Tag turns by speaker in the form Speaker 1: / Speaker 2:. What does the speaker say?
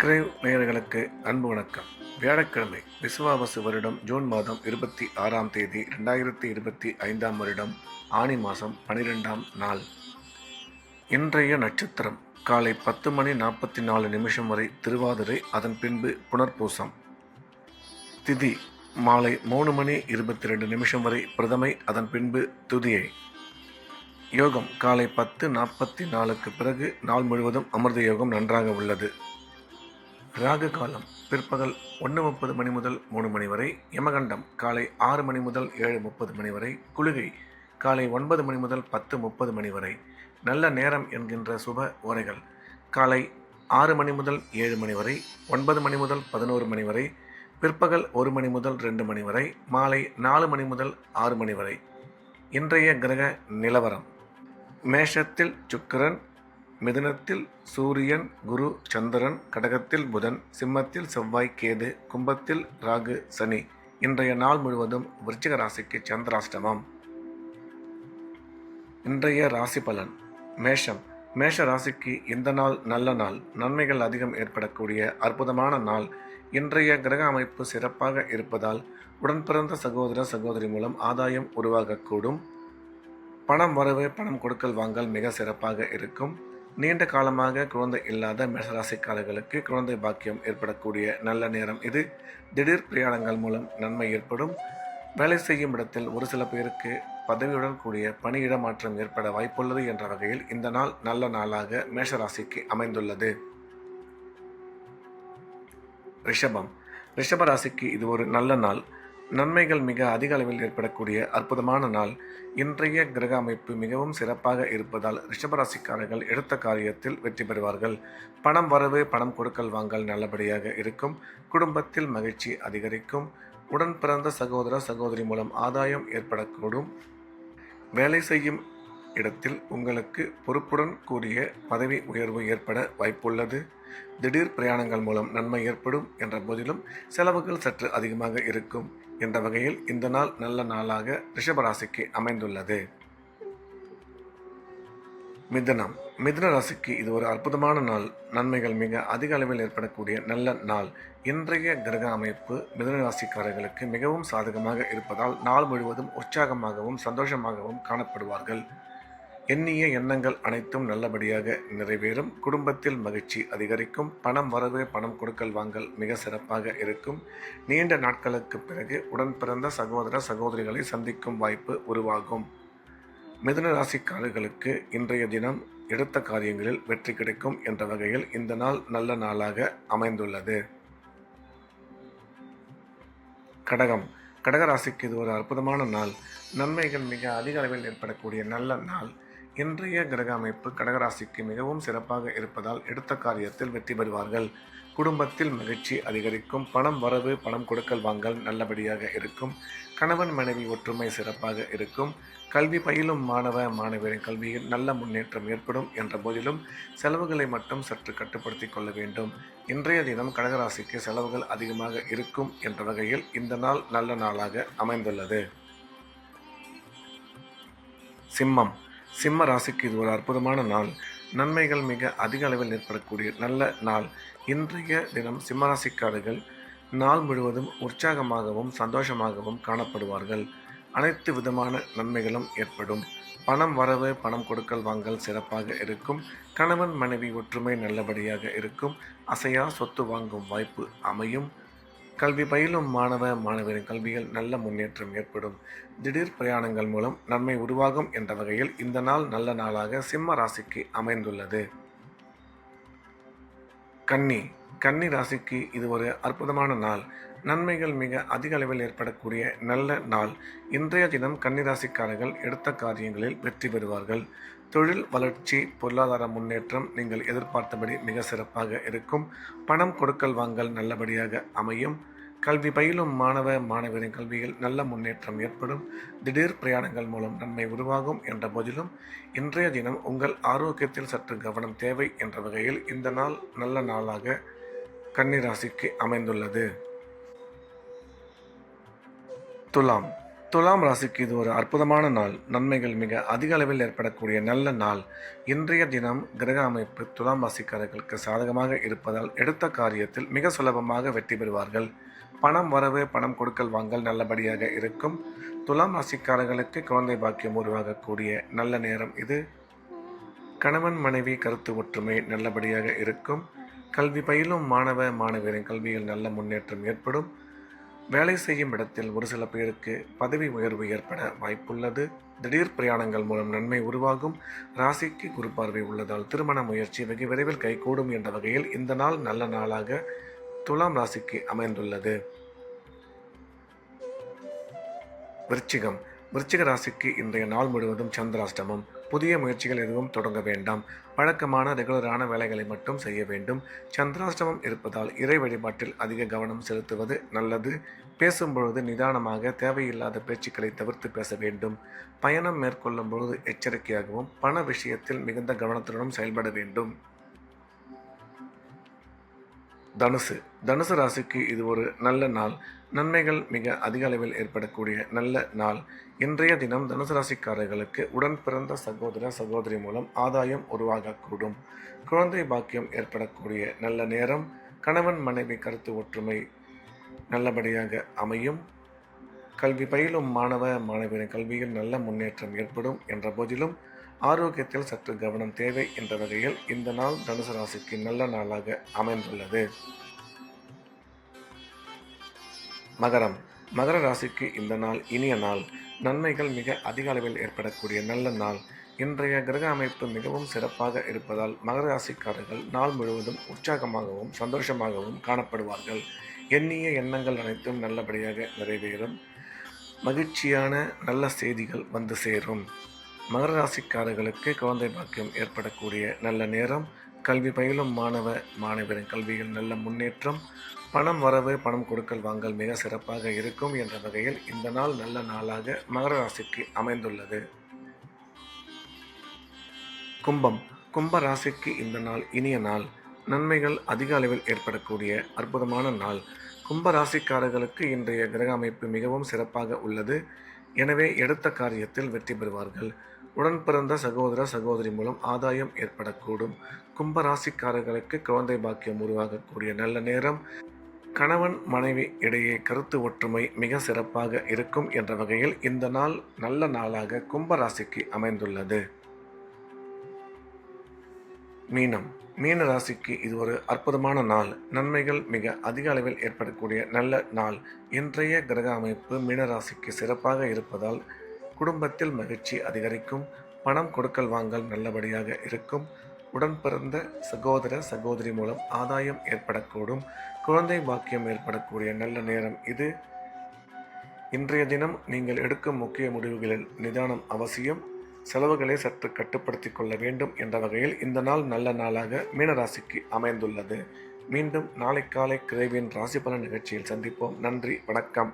Speaker 1: Grave நேயர்களுக்கு அன்பு வணக்கம். வியாழக்கிழமை விசுவாவசு வருடம் ஜூன் மாதம் 26ஆம் தேதி 2025ஆம் வருடம் ஆனி மாதம் 12ஆம் நாள். இன்றைய நட்சத்திரம் காலை 10:44 வரை திருவாதிரை, அதன் பின்பு புனர்பூசம். திதி மாலை 3:22 வரை பிரதமை, அதன் பின்பு துதியை. யோகம் காலை 10:44க்கு பிறகு நாள் முழுவதும் அமிர்த யோகம் நன்றாக உள்ளது. ராகு காலம் பிற்பகல் 1:30 முதல் 3 வரை. யமகண்டம் காலை 6 முதல் 7:30 வரை. குளிகை காலை 9 முதல் 10:30 வரை. நல்ல நேரம் என்கின்ற சுப ஓரைகள் காலை 6 முதல் 7 வரை, 9 முதல் 11 வரை, பிற்பகல் 1 முதல் 2 வரை, மாலை 4 முதல் 6 வரை. இன்றைய கிரக நிலவரம்: மேஷத்தில் சுக்கிரன், மிதுனத்தில் சூரியன், குரு, சந்திரன், கடகத்தில் புதன், சிம்மத்தில் செவ்வாய், கேது, கும்பத்தில் ராகு, சனி. இன்றைய நாள் முழுவதும் விருச்சிக ராசிக்கு சந்திராஷ்டமம். இன்றைய ராசி பலன்: மேஷம். மேஷ ராசிக்கு இந்த நாள் நல்ல நாள், நன்மைகள் அதிகம் ஏற்படக்கூடிய அற்புதமான நாள். இன்றைய கிரக அமைப்பு சிறப்பாக இருப்பதால் உடன் பிறந்த சகோதர சகோதரி மூலம் ஆதாயம் உருவாகக்கூடும். பணம் வரவு, பணம் கொடுக்கல் வாங்கல் மிக சிறப்பாக இருக்கும். நீண்ட காலமாக குழந்தை இல்லாத மேஷராசிக்காரர்களுக்கு குழந்தை பாக்கியம் ஏற்படக்கூடிய நல்ல நேரம் இது. திடீர் பிரயாணங்கள் மூலம் நன்மை ஏற்படும். வேலை செய்யும் இடத்தில் ஒரு சில பேருக்கு பதவியுடன் கூடிய பணியிட மாற்றம் ஏற்பட வாய்ப்புள்ளது என்ற வகையில் இந்த நாள் நல்ல நாளாக மேஷராசிக்கு அமைந்துள்ளது. ரிஷபம். ரிஷப ராசிக்கு இது ஒரு நல்ல நாள், நன்மைகள் மிக அதிக அளவில் ஏற்படக்கூடிய அற்புதமான நாள். இன்றைய கிரக அமைப்பு மிகவும் சிறப்பாக இருப்பதால் ரிஷபராசிக்காரர்கள் எடுத்த காரியத்தில் வெற்றி பெறுவார்கள். பணம் வரவு, பணம் கொடுக்கல் வாங்கல் நல்லபடியாக இருக்கும். குடும்பத்தில் மகிழ்ச்சி அதிகரிக்கும். உடன் பிறந்த சகோதர சகோதரி மூலம் ஆதாயம் ஏற்படக்கூடும். வேலை செய்யும் இடத்தில் உங்களுக்கு பொறுப்புடன் கூடிய பதவி உயர்வு ஏற்பட வாய்ப்புள்ளது. திடீர் பிரயாணங்கள் மூலம் நன்மை ஏற்படும் என்ற போதிலும் செலவுகள் சற்று அதிகமாக இருக்கும் என்ற வகையில் இந்த நாள் நல்ல நாளாக ரிஷபராசிக்கு அமைந்துள்ளது. மிதுனம். மிதுன ராசிக்கு இது ஒரு அற்புதமான நாள், நன்மைகள் மிக அதிக அளவில் ஏற்படக்கூடிய நல்ல நாள். இன்றைய கிரக அமைப்பு மிதுன ராசிக்காரர்களுக்கு மிகவும் சாதகமாக இருப்பதால் நாள் முழுவதும் உற்சாகமாகவும் சந்தோஷமாகவும் காணப்படுவார்கள். எண்ணிய எண்ணங்கள் அனைத்தும் நல்லபடியாக நிறைவேறும். குடும்பத்தில் மகிழ்ச்சி அதிகரிக்கும். பணம் வரவு, பணம் கொடுக்கல் வாங்கல் மிக சிறப்பாக இருக்கும். நீண்ட நாட்களுக்கு பிறகு உடன் பிறந்த சகோதர சகோதரிகளை சந்திக்கும் வாய்ப்பு உருவாகும். மிதுன ராசிக்காரர்களுக்கு இன்றைய தினம் எடுத்த காரியங்களில் வெற்றி கிடைக்கும் என்ற வகையில் இந்த நாள் நல்ல நாளாக அமைந்துள்ளது. கடகம். கடகராசிக்கு இது ஒரு அற்புதமான நாள், நன்மைகள் மிக அதிக அளவில் ஏற்படக்கூடிய நல்ல நாள். இன்றைய கிரக அமைப்பு கடகராசிக்கு மிகவும் சிறப்பாக இருப்பதால் எடுத்த காரியத்தில் வெற்றி பெறுவார்கள். குடும்பத்தில் மகிழ்ச்சி அதிகரிக்கும். பணம் வரவு, பணம் கொடுக்கல் வாங்கல் நல்லபடியாக இருக்கும். கணவன் மனைவி ஒற்றுமை சிறப்பாக இருக்கும். கல்வி பயிலும் மாணவ மாணவியரின் கல்வியில் நல்ல முன்னேற்றம் ஏற்படும் என்ற போதிலும் செலவுகளை மட்டும் சற்று கட்டுப்படுத்தி கொள்ள வேண்டும். இன்றைய தினம் கடகராசிக்கு செலவுகள் அதிகமாக இருக்கும் என்ற வகையில் இந்த நாள் நல்ல நாளாக அமைந்துள்ளது. சிம்மம். சிம்ம ராசிக்கு இது ஒரு அற்புதமான நாள், நன்மைகள் மிக அதிக அளவில் ஏற்படக்கூடிய நல்ல நாள். இன்றைய தினம் சிம்மராசிக்காரர்கள் நாள் முழுவதும் உற்சாகமாகவும் சந்தோஷமாகவும் காணப்படுவார்கள். அனைத்து விதமான நன்மைகளும் ஏற்படும். பணம் வரவு, பணம் கொடுக்கல் வாங்கல் சிறப்பாக இருக்கும். கணவன் மனைவி ஒற்றுமை நல்லபடியாக இருக்கும். அசையா சொத்து வாங்கும் வாய்ப்பு அமையும். கல்வி பயிலும் மாணவ மாணவரின் கல்வியில் நல்ல முன்னேற்றம் ஏற்படும். திடீர் பிரயாணங்கள் மூலம் நன்மை உருவாகும் என்ற வகையில் இந்த நாள் நல்ல நாளாக சிம்ம ராசிக்கு அமைந்துள்ளது. கன்னி. கன்னி ராசிக்கு இது ஒரு அற்புதமான நாள், நன்மைகள் மிக அதிக அளவில் ஏற்படக்கூடிய நல்ல நாள். இன்றைய தினம் கன்னிராசிக்காரர்கள் எடுத்த காரியங்களில் வெற்றி பெறுவார்கள். தொழில் வளர்ச்சி, பொருளாதார முன்னேற்றம் நீங்கள் எதிர்பார்த்தபடி மிக சிறப்பாக இருக்கும். பணம் கொடுக்கல் வாங்கல் நல்லபடியாக அமையும். கல்வி பயிலும் மாணவ மாணவரின் கல்வியில் நல்ல முன்னேற்றம் ஏற்படும். திடீர் பிரயாணங்கள் மூலம் நன்மை உருவாகும் என்ற போதிலும் இன்றைய தினம் உங்கள் ஆரோக்கியத்தில் சற்று கவனம் தேவை என்ற வகையில் இந்த நாள் நல்ல நாளாக கன்னிராசிக்கு அமைந்துள்ளது. துலாம். துலாம் ராசிக்கு இது ஒரு அற்புதமான நாள். நன்மைகள் மிக அதிக அளவில் ஏற்படக்கூடிய நல்ல நாள். இன்றைய தினம் கிரக அமைப்பு துலாம் ராசிக்காரர்களுக்கு சாதகமாக இருப்பதால் எடுத்த காரியத்தில் மிக சுலபமாக வெற்றி பெறுவார்கள். பணம் வரவு, பணம் கொடுக்கல் வாங்கல் நல்லபடியாக இருக்கும். துலாம் ராசிக்காரர்களுக்கு குழந்தை பாக்கியம் உருவாகக்கூடிய நல்ல நேரம் இது. கணவன் மனைவி கருத்து ஒற்றுமை நல்லபடியாக இருக்கும். கல்வி பயிலும் மாணவ மாணவியரின் கல்வியில் நல்ல முன்னேற்றம் ஏற்படும். வேலை செய்யும் இடத்தில் ஒரு சில பேருக்கு பதவி உயர்வு ஏற்பட வாய்ப்புள்ளது. திடீர் பிரயாணங்கள் மூலம் நன்மை உருவாகும். ராசிக்கு குரு பார்வை உள்ளதால் திருமண முயற்சி வெகு விரைவில் கைகூடும் என்ற வகையில் இந்த நாள் நல்ல நாளாக துலாம் ராசிக்கு அமைந்துள்ளது. விருச்சிக ராசிக்கு இன்றைய நாள் முழுவதும் சந்திராஷ்டமம். புதிய முயற்சிகள் எதுவும் தொடங்க வேண்டாம். வழக்கமான ரெகுலரான வேலைகளை மட்டும் செய்ய வேண்டும். சந்திராஷ்டமம் இருப்பதால் இறை வழிபாட்டில் அதிக கவனம் செலுத்துவது நல்லது. பேசும்பொழுது நிதானமாக தேவையில்லாத பேச்சுக்களை தவிர்த்து பேச வேண்டும். பயணம் மேற்கொள்ளும் பொழுது எச்சரிக்கையாகவும் பண விஷயத்தில் மிகுந்த கவனத்துடனும் செயல்பட வேண்டும். தனுசு ராசிக்கு இது ஒரு நல்ல நாள். நன்மைகள் மிக அதிக அளவில் ஏற்படக்கூடிய நல்ல நாள். இன்றைய தினம் தனுசு ராசிக்காரர்களுக்கு உடன் பிறந்த சகோதர சகோதரி மூலம் ஆதாயம் உருவாகக்கூடும். குழந்தை பாக்கியம் ஏற்படக்கூடிய நல்ல நேரம். கணவன் மனைவி கருத்து ஒற்றுமை நல்லபடியாக அமையும். கல்வி பயிலும் மாணவ மாணவியரின் கல்வியில் நல்ல முன்னேற்றம் ஏற்படும் என்ற போதிலும் ஆரோக்கியத்தில் சற்று கவனம் தேவை என்ற வகையில் இந்த நாள் தனுசு ராசிக்கு நல்ல நாளாக அமைந்துள்ளது. மகர ராசிக்கு இந்த நாள் இனிய நாள். நன்மைகள் மிக அதிக அளவில் ஏற்படக்கூடிய நல்ல நாள். இன்றைய கிரக அமைப்பு மிகவும் சிறப்பாக இருப்பதால் மகர ராசிக்காரர்கள் நாள் முழுவதும் உற்சாகமாகவும் சந்தோஷமாகவும் காணப்படுவார்கள். எண்ணிய எண்ணங்கள் அனைத்தும் நல்லபடியாக நிறைவேறும். மகிழ்ச்சியான நல்ல செய்திகள் வந்து சேரும். மகர ராசிக்காரர்களுக்கு குழந்தை பாக்கியம் ஏற்படக்கூடிய நல்ல நேரம். கல்வி பயிலும் மாணவ மாணவியரின் கல்வியில் நல்ல முன்னேற்றம். பணம் வரவு, பணம் கொடுக்கல் வாங்கல் மிக சிறப்பாக இருக்கும் என்ற வகையில் இந்த நாள் நல்ல நாளாக மகர ராசிக்கு அமைந்துள்ளது. கும்ப ராசிக்கு இந்த நாள் இனிய நாள். நன்மைகள் அதிக அளவில் ஏற்படக்கூடிய அற்புதமான நாள். கும்ப ராசிக்காரர்களுக்கு இன்றைய கிரக அமைப்பு மிகவும் சிறப்பாக உள்ளது. எனவே எடுத்த காரியத்தில் வெற்றி பெறுவார்கள். உடன் பிறந்த சகோதர சகோதரி மூலம் ஆதாயம் ஏற்படக்கூடும். கும்ப ராசிக்காரர்களுக்கு குழந்தை பாக்கியம் உருவாகக்கூடிய நல்ல நேரம். கணவன் மனைவி இடையே கருத்து ஒற்றுமை மிக சிறப்பாக இருக்கும் என்ற வகையில் இந்த நாள் நல்ல நாளாக கும்ப ராசிக்கு அமைந்துள்ளது. மீன ராசிக்கு இது ஒரு அற்புதமான நாள். நன்மைகள் மிக அதிக அளவில் ஏற்படக்கூடிய நல்ல நாள். இன்றைய கிரக அமைப்பு மீன ராசிக்கு சிறப்பாக இருப்பதால் குடும்பத்தில் மகிழ்ச்சி அதிகரிக்கும். பணம் கொடுக்கல் வாங்கல் நல்லபடியாக இருக்கும். உடன் பிறந்த சகோதர சகோதரி மூலம் ஆதாயம் ஏற்படக்கூடும். குழந்தை பாக்கியம் ஏற்படக்கூடிய நல்ல நேரம் இது. இன்றைய தினம் நீங்கள் எடுக்கும் முக்கிய முடிவுகளில் நிதானம் அவசியம். செலவுகளை சற்று கட்டுப்படுத்திக் கொள்ள வேண்டும் என்ற வகையில் இந்த நாள் நல்ல நாளாக மீனராசிக்கு அமைந்துள்ளது. மீண்டும் நாளை காலை கிரேவியின் ராசி பலன் நிகழ்ச்சியில் சந்திப்போம். நன்றி, வணக்கம்.